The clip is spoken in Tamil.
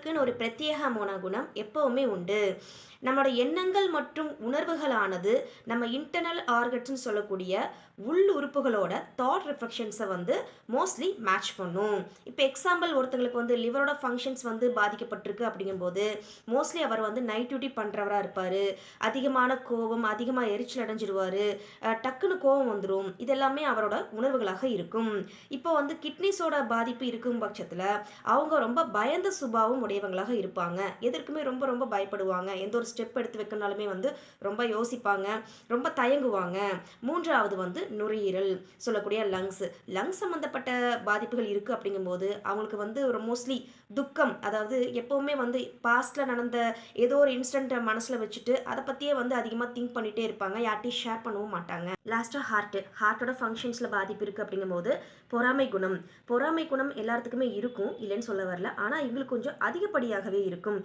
மனிதர்களுக்குன்னு ஒரு பிரத்யேகமான குணம் எப்பவுமே உண்டு. நம்மளோட எண்ணங்கள் மற்றும் உணர்வுகளானது நம்ம இன்டர்னல் ஆர்கன்ஸ்ன்னு சொல்லக்கூடிய உள் உறுப்புகளோட தாட் ரிஃப்ளெக்ஷன்ஸை வந்து மோஸ்ட்லி மேட்ச் பண்ணும். இப்போ எக்ஸாம்பிள் ஒருத்தங்களுக்கு வந்து லிவரோட ஃபங்க்ஷன்ஸ் வந்து பாதிக்கப்பட்டிருக்கு அப்படிங்கும்போது மோஸ்ட்லி அவர் வந்து நைட் டியூட்டி பண்ணுறவராக இருப்பார். அதிகமான கோபம், அதிகமாக எரிச்சல் அடைஞ்சிருவார், டக்குன்னு கோபம் வந்துடும். இதெல்லாமே அவரோட உணர்வுகளாக இருக்கும். இப்போ வந்து கிட்னிஸோட பாதிப்பு இருக்கும் பட்சத்தில் அவங்க ரொம்ப பயந்த சுபாவம் உடையவங்களாக இருப்பாங்க. எதற்குமே ரொம்ப ரொம்ப பயப்படுவாங்க. எந்த ஒரு ஸ்டெப் எடுத்து வைக்கணும்னாலுமே வந்து ரொம்ப யோசிப்பாங்க, ரொம்ப தயங்குவாங்க. 3வது வந்து நுரையீரல் சொல்லக்கூடிய லங்ஸ். லங்ஸ் சம்மந்தப்பட்ட பாதிப்புகள் இருக்குது அப்படிங்கும்போது அவங்களுக்கு வந்து ஒரு மோஸ்ட்லி துக்கம், அதாவது எப்போவுமே வந்து பாஸ்டில் நடந்த ஏதோ ஒரு இன்சிடென்ட்டை மனசில் வச்சுட்டு அதை பற்றியே வந்து அதிகமாக திங்க் பண்ணிகிட்டே இருப்பாங்க. யார்ட்டையும் ஷேர் பண்ணவும் மாட்டாங்க. லாஸ்ட்டாக ஹார்ட்டோட ஃபங்க்ஷன்ஸில் பாதிப்பு இருக்குது அப்படிங்கும்போது பொறாமை குணம். பொறாமை குணம் எல்லாத்துக்குமே இருக்கும், இல்லைன்னு சொல்ல வரல. ஆனால் இவங்களுக்கு கொஞ்சம் அதிகப்படியாகவே இருக்கும்.